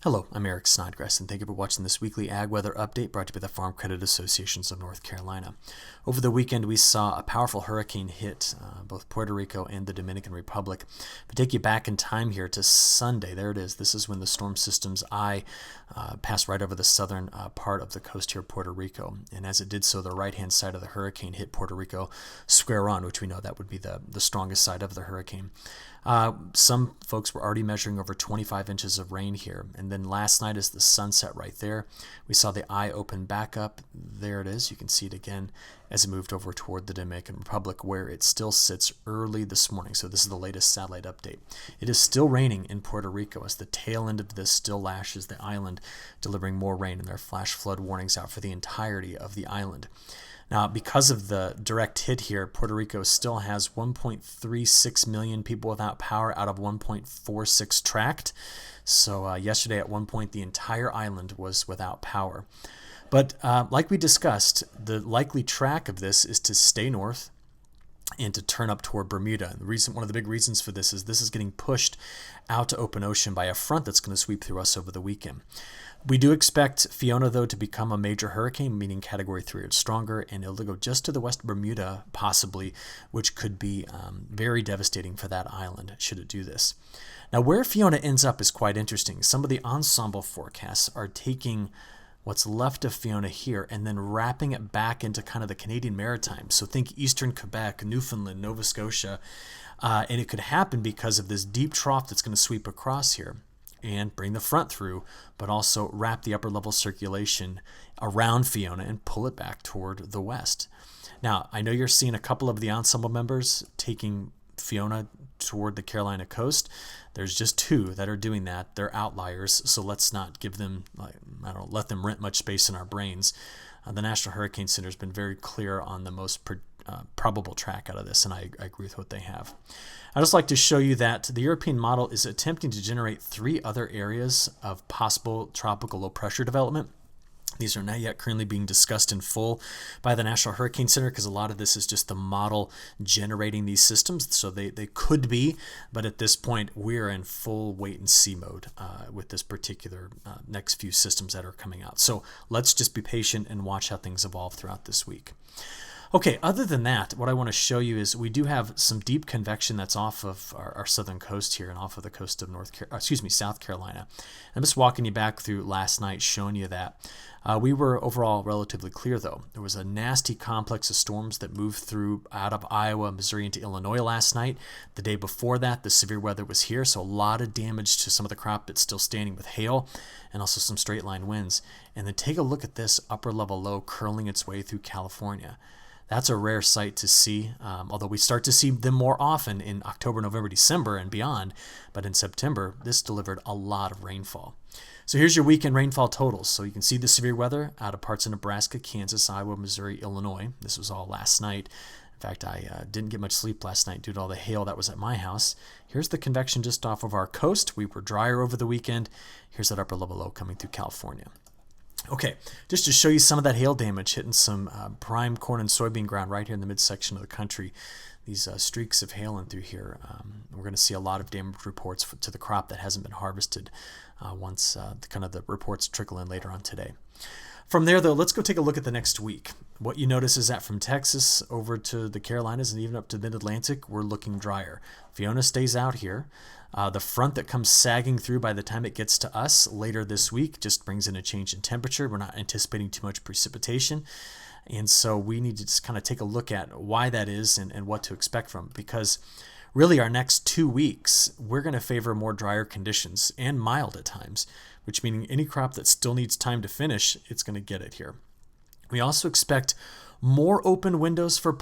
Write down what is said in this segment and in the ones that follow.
Hello, I'm Eric Snodgrass, and thank you for watching this weekly Ag Weather Update brought to you by the Farm Credit Associations of North Carolina. Over the weekend, we saw a powerful hurricane hit both Puerto Rico and the Dominican Republic. If we take you back in time here to Sunday, there it is. This is when the storm system's eye passed right over the southern part of the coast here of Puerto Rico. And as it did so, the right-hand side of the hurricane hit Puerto Rico square on, which we know that would be the strongest side of the hurricane. Some folks were already measuring over 25 inches of rain here. And then last night is the sunset right there. We saw the eye open back up. There it is. You can see it again as it moved over toward the Dominican Republic, where it still sits early this morning. So this is the latest satellite update. It is still raining in Puerto Rico as the tail end of this still lashes the island, delivering more rain, and there are flash flood warnings out for the entirety of the island. Now, because of the direct hit here, Puerto Rico still has 1.36 million people without power out of 1.46 tracked. So yesterday at one point, the entire island was without power. But like we discussed, the likely track of this is to stay north and to turn up toward Bermuda. One of the big reasons for this is getting pushed out to open ocean by a front that's going to sweep through us over the weekend. We do expect Fiona, though, to become a major hurricane, meaning Category 3 or stronger, and it'll go just to the west of Bermuda, possibly, which could be very devastating for that island, should it do this. Now, where Fiona ends up is quite interesting. Some of the ensemble forecasts are taking what's left of Fiona here and then wrapping it back into kind of the Canadian Maritimes. So think eastern Quebec, Newfoundland, Nova Scotia, and it could happen because of this deep trough that's going to sweep across here and bring the front through, but also wrap the upper level circulation around Fiona and pull it back toward the west. Now, I know you're seeing a couple of the ensemble members taking Fiona toward the Carolina coast. There's just two that are doing that. They're outliers, so let's not give them, let them rent much space in our brains. The National Hurricane Center has been very clear on the most probable track out of this, and I agree with what they have. I'd just like to show you that the European model is attempting to generate three other areas of possible tropical low pressure development. These are not yet currently being discussed in full by the National Hurricane Center because a lot of this is just the model generating these systems. So they could be, but at this point, we're in full wait and see mode with this particular next few systems that are coming out. So let's just be patient and watch how things evolve throughout this week. Okay, other than that, what I want to show you is we do have some deep convection that's off of our southern coast here and off of the coast of South Carolina. I'm just walking you back through last night, showing you that. We were overall relatively clear, though. There was a nasty complex of storms that moved through out of Iowa, Missouri, into Illinois last night. The day before that, the severe weather was here, so a lot of damage to some of the crop that's still standing with hail and also some straight line winds. And then take a look at this upper level low curling its way through California. That's a rare sight to see, although we start to see them more often in October, November, December, and beyond. But in September, this delivered a lot of rainfall. So here's your weekend rainfall totals. So you can see the severe weather out of parts of Nebraska, Kansas, Iowa, Missouri, Illinois. This was all last night. In fact, I didn't get much sleep last night due to all the hail that was at my house. Here's the convection just off of our coast. We were drier over the weekend. Here's that upper level low coming through California. Okay, just to show you some of that hail damage hitting some prime corn and soybean ground right here in the midsection of the country. These streaks of hail in through here. We're going to see a lot of damage reports to the crop that hasn't been harvested once the reports trickle in later on today. From there, though, let's go take a look at the next week. What you notice is that from Texas over to the Carolinas and even up to the Mid-Atlantic, we're looking drier. Fiona stays out here. The front that comes sagging through by the time it gets to us later this week just brings in a change in temperature. We're not anticipating too much precipitation. And so we need to just kind of take a look at why that is and what to expect from it. Because really our next 2 weeks, we're going to favor more drier conditions and mild at times, which meaning any crop that still needs time to finish, it's going to get it here. We also expect more open windows for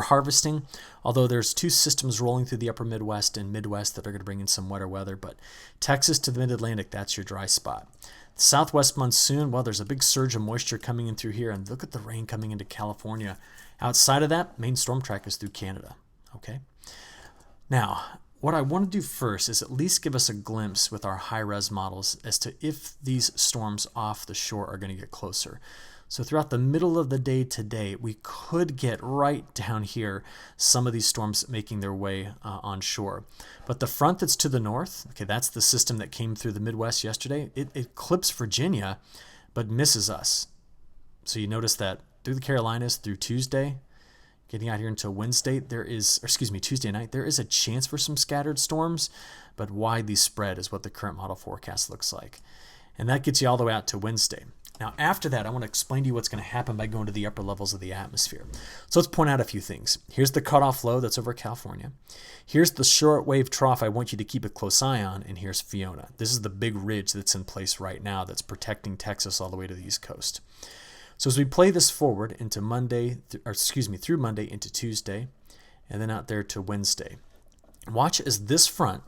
harvesting, although there's two systems rolling through the upper Midwest and Midwest that are going to bring in some wetter weather, but Texas to the Mid-Atlantic, that's your dry spot. The southwest monsoon, well, there's a big surge of moisture coming in through here, and look at the rain coming into California. Outside of that, main storm track is through Canada. Okay. Now, what I want to do first is at least give us a glimpse with our high-res models as to if these storms off the shore are going to get closer. So throughout the middle of the day today, we could get right down here some of these storms making their way onshore. But the front that's to the north, okay, that's the system that came through the Midwest yesterday. It clips Virginia, but misses us. So you notice that through the Carolinas through Tuesday, getting out here until Wednesday, Tuesday night, there is a chance for some scattered storms, but widely spread is what the current model forecast looks like. And that gets you all the way out to Wednesday. Now, after that, I want to explain to you what's going to happen by going to the upper levels of the atmosphere. So let's point out a few things. Here's the cutoff low that's over California. Here's the shortwave trough I want you to keep a close eye on, and here's Fiona. This is the big ridge that's in place right now that's protecting Texas all the way to the East Coast. So as we play this forward into through Monday into Tuesday, and then out there to Wednesday, watch as this front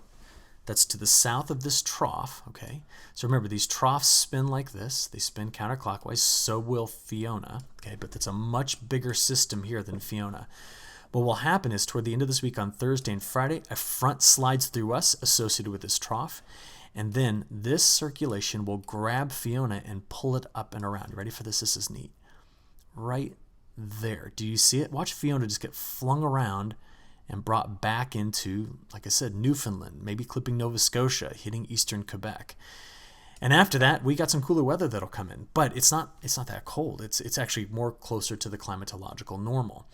that's to the south of this trough, okay? So remember, these troughs spin like this. They spin counterclockwise. So will Fiona, okay? But that's a much bigger system here than Fiona. What will happen is toward the end of this week on Thursday and Friday, a front slides through us associated with this trough. And then this circulation will grab Fiona and pull it up and around. You ready for this? This is neat. Right there. Do you see it? Watch Fiona just get flung around and brought back into, like I said, Newfoundland, maybe clipping Nova Scotia, hitting eastern Quebec. And after that, we got some cooler weather that'll come in. But it's not that cold. It's actually more closer to the climatological normal.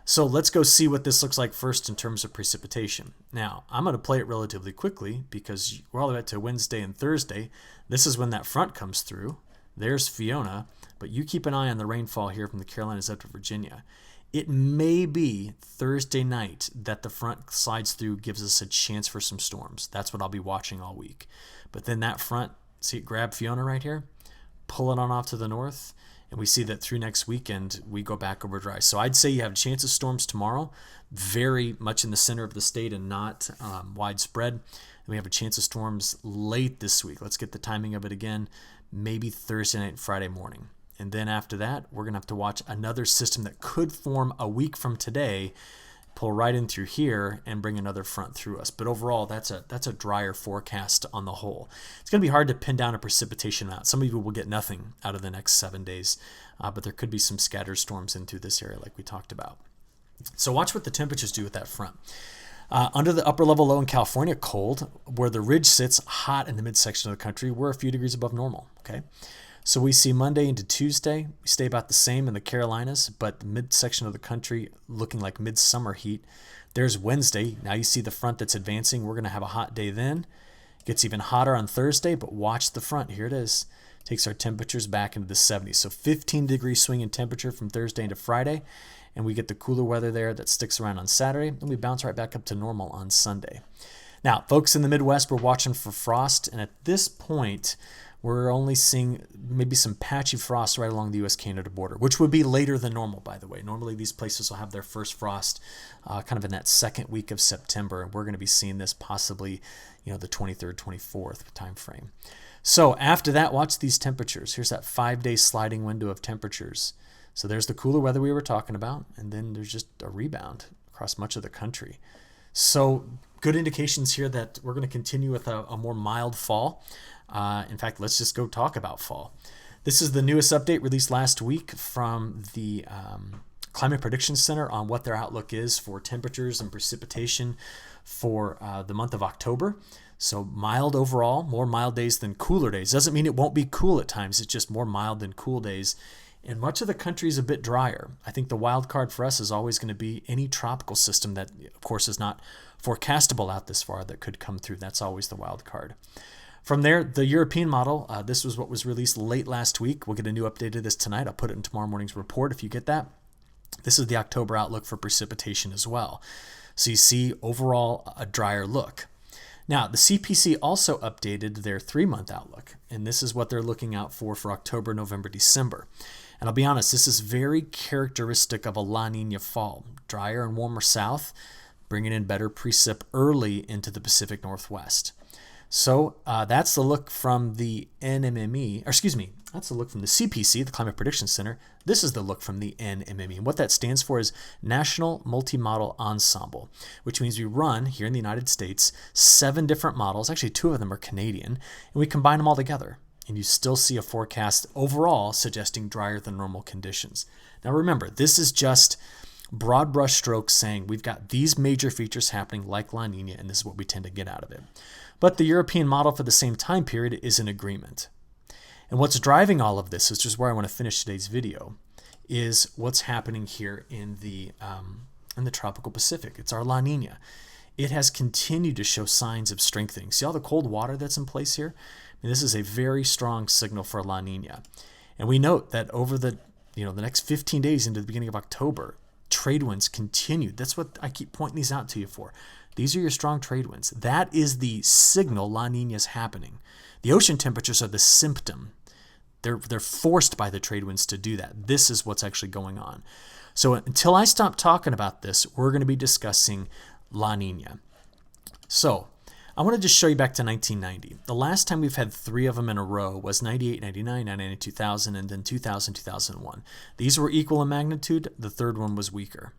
So let's go see what this looks like first in terms of precipitation. Now, I'm going to play it relatively quickly because we're all the way up to Wednesday and Thursday. This is when that front comes through. There's Fiona. But you keep an eye on the rainfall here from the Carolinas up to Virginia. It may be Thursday night that the front slides through, gives us a chance for some storms. That's what I'll be watching all week. But then that front, see it grab Fiona right here, pull it on off to the north, and we see that through next weekend, we go back over dry. So I'd say you have a chance of storms tomorrow, very much in the center of the state and not widespread. And we have a chance of storms late this week. Let's get the timing of it again, maybe Thursday night and Friday morning. And then after that, we're going to have to watch another system that could form a week from today, pull right in through here and bring another front through us. But overall, that's a drier forecast on the whole. It's going to be hard to pin down a precipitation amount. Some of you will get nothing out of the next 7 days, but there could be some scattered storms in through this area like we talked about. So watch what the temperatures do with that front. Under the upper level low in California, cold. Where the ridge sits, hot in the midsection of the country, we're a few degrees above normal, okay? So we see Monday into Tuesday, we stay about the same in the Carolinas, but the midsection of the country looking like midsummer heat. There's Wednesday. Now you see the front that's advancing. We're going to have a hot day then. It gets even hotter on Thursday, but watch the front. Here it is. Takes our temperatures back into the 70s. So 15-degree swing in temperature from Thursday into Friday, and we get the cooler weather there that sticks around on Saturday, and we bounce right back up to normal on Sunday. Now, folks in the Midwest, we're watching for frost, and at this point, we're only seeing maybe some patchy frost right along the U.S.-Canada border, which would be later than normal, by the way. Normally, these places will have their first frost kind of in that second week of September, and we're going to be seeing this possibly, the 23rd, 24th time frame. So after that, watch these temperatures. Here's that 5-day sliding window of temperatures. So there's the cooler weather we were talking about, and then there's just a rebound across much of the country. So good indications here that we're going to continue with a more mild fall. In fact, let's just go talk about fall. This is the newest update released last week from the Climate Prediction Center on what their outlook is for temperatures and precipitation for the month of October. So mild overall, more mild days than cooler days. Doesn't mean it won't be cool at times. It's just more mild than cool days. And much of the country is a bit drier. I think the wild card for us is always going to be any tropical system that, of course, is not forecastable out this far that could come through. That's always the wild card. From there, the European model, this was what was released late last week. We'll get a new update of this tonight. I'll put it in tomorrow morning's report if you get that. This is the October outlook for precipitation as well. So you see overall a drier look. Now, the CPC also updated their 3-month outlook, and this is what they're looking out for October, November, December. And I'll be honest, this is very characteristic of a La Nina fall. Drier and warmer south, bringing in better precip early into the Pacific Northwest. So that's the look from the that's the look from the CPC, the Climate Prediction Center. This is the look from the NMME. And what that stands for is National Multi-Model Ensemble, which means we run, here in the United States, 7 different models. Actually, 2 of them are Canadian, and we combine them all together. and you still see a forecast overall suggesting drier than normal conditions. Now remember, this is just broad brush strokes saying we've got these major features happening like La Nina, and this is what we tend to get out of it. But the European model for the same time period is in agreement. And what's driving all of this, which is where I want to finish today's video, is what's happening here in the tropical Pacific. It's our La Nina. It has continued to show signs of strengthening. See all the cold water that's in place here? I mean, this is a very strong signal for La Nina. And we note that over the next 15 days into the beginning of October, trade winds continued. That's what I keep pointing these out to you for. These are your strong trade winds. That is the signal La Nina is happening. The ocean temperatures are the symptom. They're forced by the trade winds to do that. This is what's actually going on. So until I stop talking about this, we're going to be discussing La Nina. So I want to just show you back to 1990. The last time we've had 3 of them in a row was 98, 99, 99, 2000, and then 2000, 2001. These were equal in magnitude. The third one was weaker.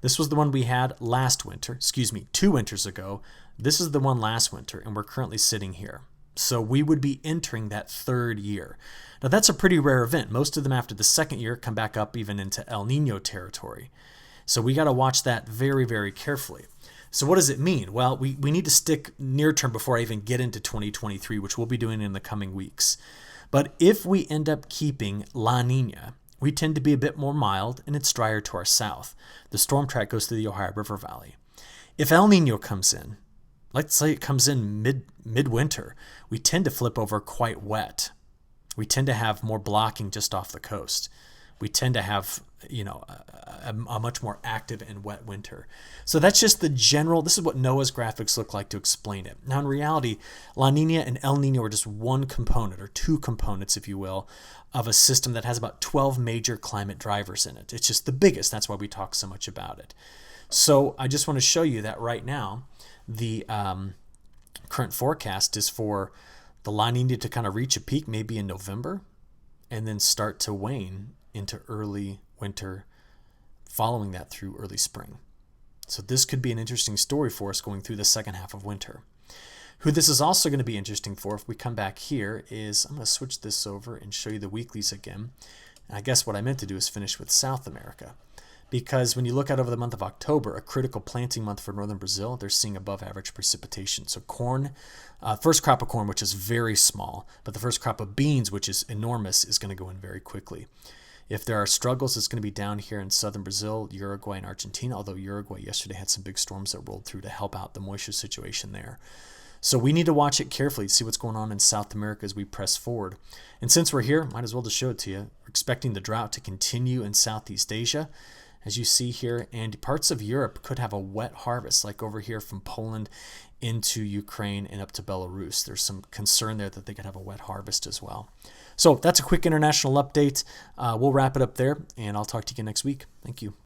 This was the one we had last winter, 2 winters ago. This is the one last winter, and we're currently sitting here. So we would be entering that third year. Now that's a pretty rare event. Most of them after the second year come back up even into El Nino territory. So we got to watch that very, very carefully. So what does it mean? Well, we need to stick near term before I even get into 2023, which we'll be doing in the coming weeks. But if we end up keeping La Nina, we tend to be a bit more mild and it's drier to our south. The storm track goes through the Ohio River Valley. If El Nino comes in, let's say it comes in midwinter, we tend to flip over quite wet. We tend to have more blocking just off the coast. We tend to have, a much more active and wet winter. So that's just the general, this is what NOAA's graphics look like to explain it. Now in reality, La Nina and El Nino are just one component, or 2 components, if you will, of a system that has about 12 major climate drivers in it. It's just the biggest. That's why we talk so much about it. So I just want to show you that right now, the current forecast is for the La Nina to kind of reach a peak maybe in November and then start to wane into early winter, following that through early spring. So this could be an interesting story for us going through the second half of winter. Who this is also going to be interesting for if we come back here is, I'm going to switch this over and show you the weeklies again. And I guess what I meant to do is finish with South America. Because when you look out over the month of October, a critical planting month for northern Brazil, they're seeing above average precipitation. So corn, first crop of corn, which is very small, but the first crop of beans, which is enormous, is going to go in very quickly. If there are struggles, it's going to be down here in southern Brazil, Uruguay, and Argentina, although Uruguay yesterday had some big storms that rolled through to help out the moisture situation there. So we need to watch it carefully to see what's going on in South America as we press forward. And since we're here, might as well just show it to you. We're expecting the drought to continue in Southeast Asia, as you see here, and parts of Europe could have a wet harvest, like over here from Poland into Ukraine and up to Belarus. There's some concern there that they could have a wet harvest as well. So that's a quick international update. We'll wrap it up there, and I'll talk to you again next week. Thank you.